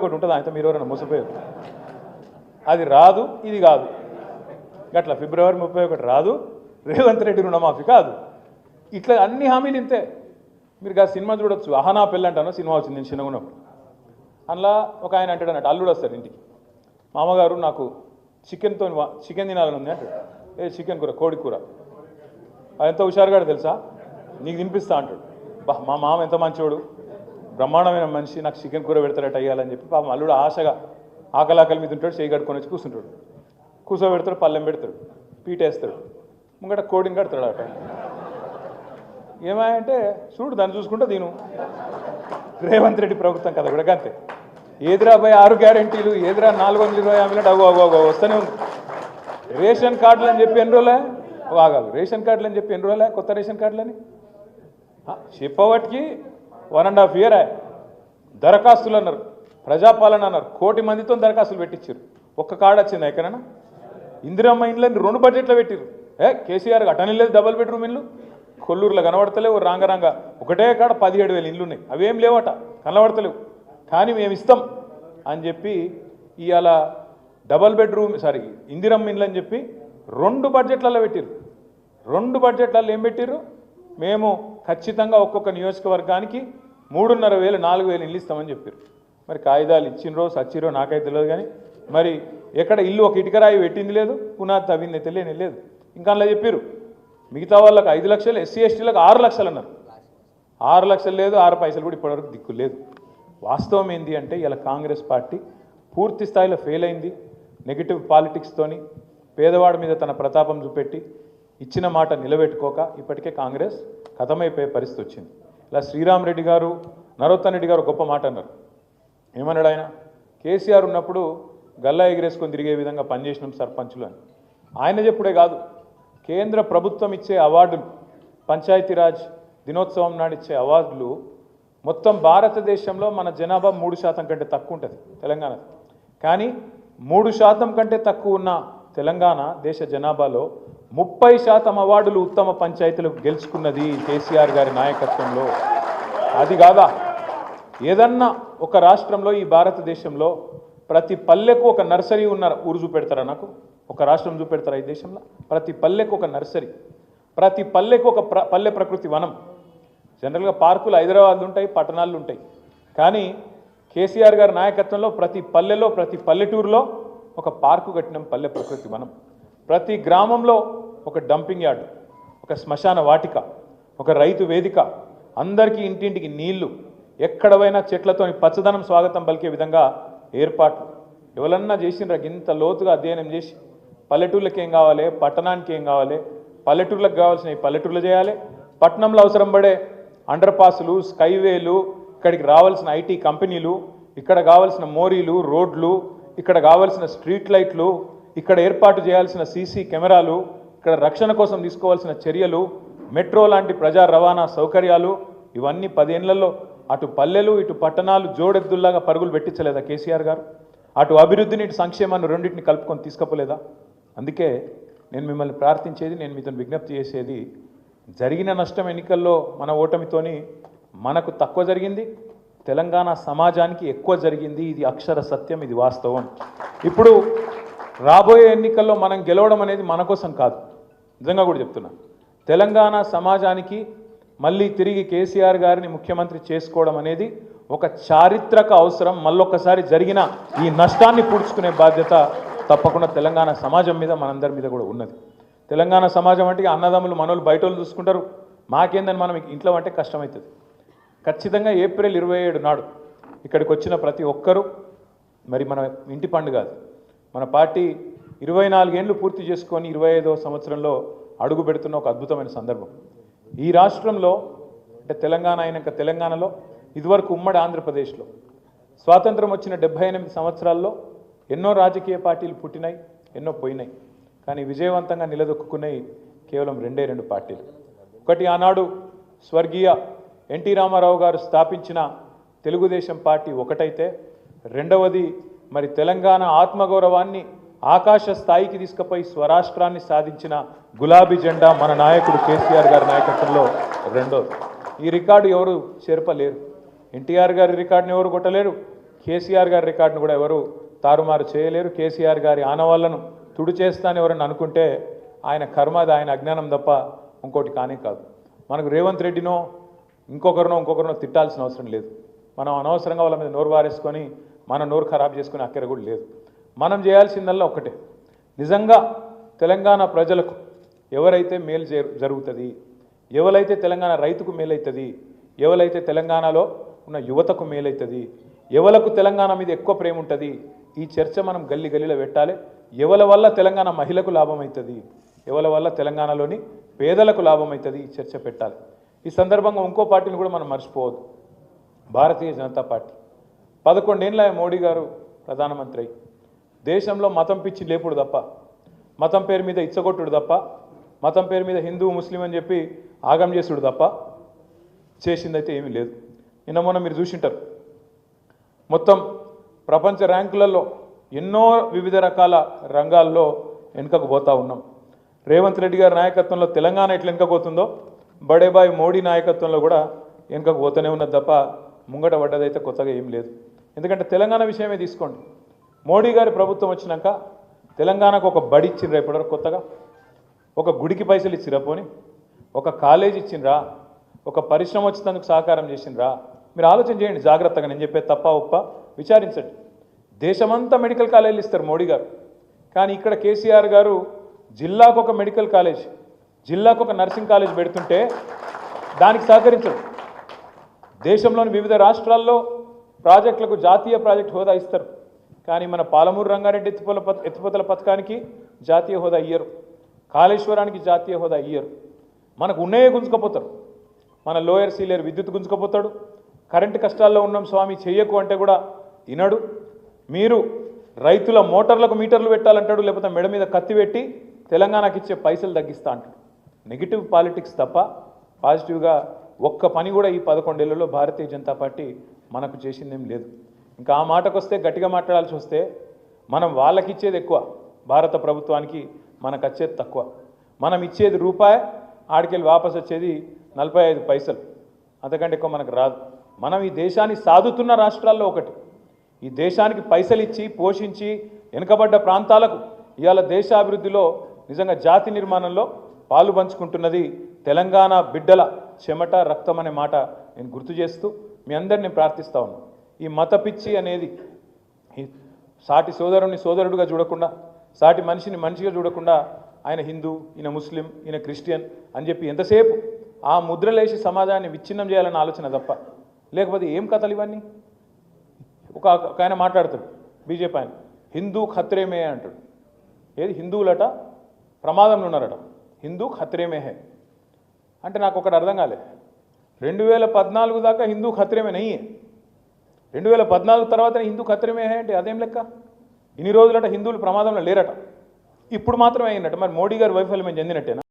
ఒకటి ఉంటుంది ఆయనతో మీరు ఎవరైనా మోసపోయారు. అది రాదు, ఇది కాదు. గట్ల ఫిబ్రవరి 31 రాదు, రేవంత్ రెడ్డి రుణమాఫీ కాదు. ఇట్లా అన్ని హామీలు ఇంతే. మీరు ఆ సినిమా చూడొచ్చు, అహనా పెళ్ళి అంటాను సినిమా వచ్చింది నేను చిన్నగా ఉన్నప్పుడు. అందులో ఒక ఆయన అంటాడు అన్నట్టు, అల్లుడు వస్తాడు ఇంటికి, మామగారు నాకు చికెన్ తినాలని ఉంది అంటాడు. ఏ చికెన్ కూర, కోడి కూర. అది ఎంత హుషారుగాడు తెలుసా, నీకు తినిపిస్తా అంటాడు. మా మామ ఎంత మంచివాడు, బ్రహ్మాండమైన మనిషి, నాకు చికెన్ కూర పెడతాడట అయ్యాలని చెప్పి పాపం అల్లుడు ఆశగా ఆకలి మీద ఉంటాడు, చేయి కట్టుకొని వచ్చి కూర్చుంటాడు. కూర్చోబెడతాడు, పళ్ళెం పెడతాడు, పీటేస్తాడు, ముంగట కోడిని కడతాడు అట. ఏమాయంటే చూడు దాన్ని చూసుకుంటా దీను రేవంత్ రెడ్డి ప్రభుత్వం కదా కూడా అంతే. ఏదిరా భయ 6 గ్యారెంటీలు, ఏదిరా 420 హామీలు అగో వస్తూనే ఉంది. రేషన్ కార్డులు అని చెప్పి ఎన్ని రోజులే ఆగాలి, రేషన్ కార్డులు అని చెప్పి ఎన్ని రోజులే కొత్త రేషన్ కార్డులని చెప్పబట్టికి 1.5 year దరఖాస్తులు అన్నారు, ప్రజాపాలన అన్నారు, 1 కోటి మందితో దరఖాస్తులు పెట్టించారు. ఒక్క కార్డు వచ్చింది ఎక్కడైనా? ఇందిరమ్మ ఇండ్లని 2 బడ్జెట్లో పెట్టిరు. కేసీఆర్ అటని లేదు, డబుల్ బెడ్రూమ్ ఇల్లు కొల్లూరులో కనబడతలేవు, రాంగ ఒకటే కాడ 17,000 ఇండ్లు ఉన్నాయి, అవేం లేవట, కనబడతలేవు. కానీ మేము ఇస్తాం అని చెప్పి ఇవాళ డబల్ బెడ్రూమ్ ఇందిరమ్మ ఇండ్లు అని చెప్పి 2 బడ్జెట్లలో పెట్టిరు. 2 బడ్జెట్లలో ఏం పెట్టిరు? మేము ఖచ్చితంగా ఒక్కొక్క నియోజకవర్గానికి 3,500 4,000 ఇల్లు ఇస్తామని చెప్పారు. మరి కాగితాలు ఇచ్చినరో సచ్చిరో నాకైతే తెలియదు, కానీ మరి ఎక్కడ ఇల్లు ఒక ఇటుకరాయి పెట్టింది లేదు, పునాది తవ్వింది అయితే లేదు. ఇంకా అలా చెప్పారు మిగతా వాళ్ళకి 5 లక్షలు, ఎస్సీ ఎస్టీలకు 6 లక్షలు అన్నారు. 6 లక్షలు లేదు, 6 పైసలు కూడా ఇప్పటివరకు దిక్కు లేదు. వాస్తవం ఏంటి అంటే ఇలా కాంగ్రెస్ పార్టీ పూర్తి స్థాయిలో ఫెయిల్ అయింది. నెగిటివ్ పాలిటిక్స్తోని పేదవాడి మీద తన ప్రతాపం చూపెట్టి ఇచ్చిన మాట నిలబెట్టుకోక ఇప్పటికే కాంగ్రెస్ ఖతమైపోయే పరిస్థితి వచ్చింది. ఇలా శ్రీరామ్ రెడ్డి గారు, నరోత్తమ్ రెడ్డి గారు గొప్ప మాట అన్నారు. ఏమన్నాడు ఆయన? కేసీఆర్ ఉన్నప్పుడు గల్లా ఎగిరేసుకొని తిరిగే విధంగా పనిచేసినాం సర్పంచులు అని. ఆయన చెప్పుడే కాదు, కేంద్ర ప్రభుత్వం ఇచ్చే అవార్డులు, పంచాయతీరాజ్ దినోత్సవం నాడు ఇచ్చే అవార్డులు మొత్తం భారతదేశంలో మన జనాభా 3% కంటే తక్కువ ఉంటుంది తెలంగాణ. కానీ 3% కంటే తక్కువ ఉన్న తెలంగాణ దేశ జనాభాలో 30% అవార్డులు ఉత్తమ పంచాయతీలకు గెలుచుకున్నది కేసీఆర్ గారి నాయకత్వంలో. అది కాదా, ఏదన్నా ఒక రాష్ట్రంలో ఈ భారతదేశంలో ప్రతి పల్లెకు ఒక నర్సరీ ఉన్న ఊరు చూపెడతారా? నాకు ఒక రాష్ట్రం చూపెడతారా ఈ దేశంలో? ప్రతి పల్లెకు ఒక నర్సరీ, ప్రతి పల్లెకు ఒక పల్లె ప్రకృతి వనం. జనరల్గా పార్కులు హైదరాబాద్లో ఉంటాయి, పట్టణాల్లో ఉంటాయి. కానీ కేసీఆర్ గారి నాయకత్వంలో ప్రతి పల్లెలో, ప్రతి పల్లెటూరులో ఒక పార్కు కట్టినాం, పల్లె ప్రకృతి వనం. ప్రతి గ్రామంలో ఒక డంపింగ్ యార్డు, ఒక శ్మశాన వాటిక, ఒక రైతు వేదిక, అందరికీ ఇంటింటికి నీళ్లు, ఎక్కడ పోయినా చెట్లతోని పచ్చదనం స్వాగతం పలికే విధంగా ఏర్పాట్లు. ఎవరన్నా చేసినరా ఇంత లోతుగా అధ్యయనం చేసి పల్లెటూర్లకు ఏం కావాలి, పట్టణానికి ఏం కావాలి, పల్లెటూర్లకు కావాల్సినవి పల్లెటూర్లు చేయాలి, పట్టణంలో అవసరం పడే అండర్ పాసులు, స్కైవేలు, ఇక్కడికి రావాల్సిన ఐటీ కంపెనీలు, ఇక్కడ కావాల్సిన మోరీలు, రోడ్లు, ఇక్కడ కావాల్సిన స్ట్రీట్ లైట్లు, ఇక్కడ ఏర్పాటు చేయాల్సిన సీసీ కెమెరాలు, ఇక్కడ రక్షణ కోసం తీసుకోవాల్సిన చర్యలు, మెట్రో లాంటి ప్రజా రవాణా సౌకర్యాలు, ఇవన్నీ 10 ఏళ్లలో అటు పల్లెలు ఇటు పట్టణాలు జోడెద్దుల్లాగా పరుగులు పెట్టించలేదా కేసీఆర్ గారు? అటు అభివృద్ధిని ఇటు సంక్షేమాన్ని రెండింటిని కలుపుకొని తీసుకపోలేదా? అందుకే నేను మిమ్మల్ని ప్రార్థించేది, నేను మీతో విజ్ఞప్తి చేసేది, జరిగిన నష్టం ఎన్నికల్లో మన ఓటమితోని మనకు తక్కువ జరిగింది, తెలంగాణ సమాజానికి ఎక్కువ జరిగింది. ఇది అక్షర సత్యం, ఇది వాస్తవం. ఇప్పుడు రాబోయే ఎన్నికల్లో మనం గెలవడం అనేది మన కోసం కాదు, నిజంగా కూడా చెప్తున్నా. తెలంగాణ సమాజానికి మళ్ళీ తిరిగి కేసీఆర్ గారిని ముఖ్యమంత్రి చేసుకోవడం అనేది ఒక చారిత్రక అవసరం. మళ్ళొక్కసారి జరిగిన ఈ నష్టాన్ని పూడ్చుకునే బాధ్యత తప్పకుండా తెలంగాణ సమాజం మీద, మనందరి మీద కూడా ఉన్నది. తెలంగాణ సమాజం అంటే అన్నదమ్ములు మనోళ్ళు బయట వాళ్ళు చూసుకుంటారు, మాకేందని మనం ఇంట్లో అంటే కష్టమవుతుంది. ఖచ్చితంగా ఏప్రిల్ 27 నాడు ఇక్కడికి వచ్చిన ప్రతి ఒక్కరూ, మరి మన ఇంటి పండుగ అది, మన పార్టీ 24 ఏళ్ళు పూర్తి చేసుకొని 25వ సంవత్సరంలో అడుగు పెడుతున్న ఒక అద్భుతమైన సందర్భం. ఈ రాష్ట్రంలో అంటే తెలంగాణ అయినాక తెలంగాణలో, ఇదివరకు ఉమ్మడి ఆంధ్రప్రదేశ్లో స్వాతంత్రం వచ్చిన 78 సంవత్సరాల్లో ఎన్నో రాజకీయ పార్టీలు పుట్టినాయి, ఎన్నో పోయినాయి. కానీ విజయవంతంగా నిలదొక్కున్నాయి కేవలం 2 పార్టీలు. ఒకటి ఆనాడు స్వర్గీయ ఎన్టీ రామారావు గారు స్థాపించిన తెలుగుదేశం పార్టీ ఒకటైతే, రెండవది మరి తెలంగాణ ఆత్మగౌరవాన్ని ఆకాశ స్థాయికి తీసుకుపోయి స్వరాష్ట్రాన్ని సాధించిన గులాబీ జెండా మన నాయకుడు కేసీఆర్ గారి నాయకత్వంలో రెండోది. ఈ రికార్డు ఎవరు చెరపలేరు. ఎన్టీఆర్ గారి రికార్డుని ఎవరు కొట్టలేరు, కేసీఆర్ గారి రికార్డును కూడా ఎవరు తారుమారు చేయలేరు. కేసీఆర్ గారి ఆనవాళ్లను తుడి చేస్తానని ఎవరన్నా అనుకుంటే ఆయన కర్మ, అది ఆయన అజ్ఞానం తప్ప ఇంకోటి కానే కాదు. మనకు రేవంత్ రెడ్డినో ఇంకొకరినో తిట్టాల్సిన అవసరం లేదు. మనం అనవసరంగా వాళ్ళ మీద నోరు వారేసుకొని మన నోరు ఖరాబ్ చేసుకునే అక్కర కూడా లేదు. మనం చేయాల్సిందల్లా ఒక్కటే, నిజంగా తెలంగాణ ప్రజలకు ఎవరైతే మేలు జరుగుతుంది, ఎవరైతే తెలంగాణ రైతుకు మేలవుతుంది, ఎవరైతే తెలంగాణలో ఉన్న యువతకు మేలవుతుంది, ఎవలకు తెలంగాణ మీద ఎక్కువ ప్రేమ ఉంటుంది, ఈ చర్చ మనం గల్లీ గల్లీలో పెట్టాలి. ఎవరి వల్ల తెలంగాణ మహిళకు లాభం అవుతుంది, ఎవరి వల్ల తెలంగాణలోని పేదలకు లాభం అవుతుంది, ఈ చర్చ పెట్టాలి. ఈ సందర్భంగా ఇంకో పార్టీని కూడా మనం మర్చిపోవద్దు. భారతీయ జనతా పార్టీ 11 ఏళ్ళ మోడీ గారు ప్రధానమంత్రి అయి దేశంలో మతం పిచ్చి లేపుడు తప్ప, మతం పేరు మీద ఇచ్చగొట్టుడు తప్ప, మతం పేరు మీద హిందూ ముస్లిం అని చెప్పి ఆగం చేసుడు తప్ప చేసిందైతే ఏమీ లేదు. నిన్న మొన్న మీరు చూసింటారు, మొత్తం ప్రపంచ ర్యాంకులలో ఎన్నో వివిధ రకాల రంగాల్లో వెనుకకు పోతూ ఉన్నాం. రేవంత్ రెడ్డి గారి నాయకత్వంలో తెలంగాణ ఎట్లా వెనుకకు పోతుందో బడేబాయ్ మోడీ నాయకత్వంలో కూడా వెనుకకు పోతూనే ఉన్నది తప్ప ముంగట పడ్డదైతే కొత్తగా ఏం లేదు. ఎందుకంటే తెలంగాణ విషయమే తీసుకోండి, మోడీ గారి ప్రభుత్వం వచ్చినాక తెలంగాణకు ఒక బడి ఇచ్చిండ్రా, ఇప్పటివరకు కొత్తగా ఒక గుడికి పైసలు ఇచ్చిరా, పోని ఒక కాలేజ్ ఇచ్చిండ్రా, ఒక పరిశ్రమ వచ్చినందుకు సహకారం చేసిండ్రా? మీరు ఆలోచన చేయండి జాగ్రత్తగా. నేను చెప్పే తప్ప ఒప్ప విచారించండి. దేశమంతా మెడికల్ కాలేజీలు ఇస్తారు మోడీ గారు, కానీ ఇక్కడ కేసీఆర్ గారు జిల్లాకు ఒక మెడికల్ కాలేజ్, జిల్లాకు ఒక నర్సింగ్ కాలేజ్ పెడుతుంటే దానికి సహకరించడు. దేశంలోని వివిధ రాష్ట్రాల్లో ప్రాజెక్టులకు జాతీయ ప్రాజెక్ట్ హోదా ఇస్తారు, కానీ మన పాలమూరు రంగారెడ్డి ఎత్తిపోతల పథకానికి జాతీయ హోదా ఇయ్యరు, కాళేశ్వరానికి జాతీయ హోదా ఇయ్యరు. మనకు ఉన్నాయే గుంజుకపోతారు. మన లోయర్ సీలేరు విద్యుత్ గుంజుకపోతాడు. కరెంటు కష్టాల్లో ఉన్నాం స్వామి చెయ్యకు అంటే కూడా వినడు. మీరు రైతుల మోటార్లకు మీటర్లు పెట్టాలంటాడు, లేకపోతే మెడ మీద కత్తి పెట్టి తెలంగాణకి ఇచ్చే పైసలు తగ్గిస్తా అంటాడు. నెగిటివ్ పాలిటిక్స్ తప్ప పాజిటివ్గా ఒక్క పని కూడా ఈ 11 ఏళ్లలో భారతీయ జనతా పార్టీ మనకు చేసిందేం లేదు. ఇంకా ఆ మాటకు వస్తే, గట్టిగా మాట్లాడాల్సి వస్తే, మనం వాళ్ళకి ఇచ్చేది ఎక్కువ, భారత ప్రభుత్వానికి మనకు వచ్చేది తక్కువ. మనం ఇచ్చేది రూపాయి, ఆడికెళ్ళి వాపసు వచ్చేది 45 పైసలు, అంతకంటే ఎక్కువ మనకు రాదు. మనం ఈ దేశాన్ని సాదుతున్న రాష్ట్రాల్లో ఒకటి. ఈ దేశానికి పైసలు ఇచ్చి పోషించి వెనుకబడ్డ ప్రాంతాలకు ఇవాళ దేశాభివృద్ధిలో నిజంగా జాతి నిర్మాణంలో పాలు పంచుకుంటున్నది తెలంగాణ బిడ్డల చెమట రక్తం అనే మాట నేను గుర్తు చేస్తూ మీ అందరినీ ప్రార్థిస్తా ఉన్నాను. ఈ మత పిచ్చి అనేది సాటి సోదరుని సోదరుడుగా చూడకుండా, సాటి మనిషిని మనిషిగా చూడకుండా ఆయన హిందూ, ఈయన ముస్లిం, ఈయన క్రిస్టియన్ అని చెప్పి ఎంతసేపు ఆ ముద్రలేసి సమాజాన్ని విచ్ఛిన్నం చేయాలన్న ఆలోచన తప్ప, లేకపోతే ఏం కథలు ఇవన్నీ? ఒక ఆయన మాట్లాడుతాడు బీజేపీ ఆయన, హిందూ ఖత్రేమే అంటాడు. ఏది హిందువులట ప్రమాదంలో ఉన్నారట, హిందూ ఖత్రేమే హే అంటే నాకు ఒకటి అర్థం కాలేదు. 2014 దాకా హిందూ ఖత్రేమే నయ్యే, 2014 తర్వాత హిందూ ఖత్రేమే హే అంటే అదేం లెక్క? ఇన్ని రోజులట హిందువులు ప్రమాదంలో లేరట, ఇప్పుడు మాత్రమే అయినట్టు. మరి మోడీ గారి వైఫల్యం చెందినట్టేనా?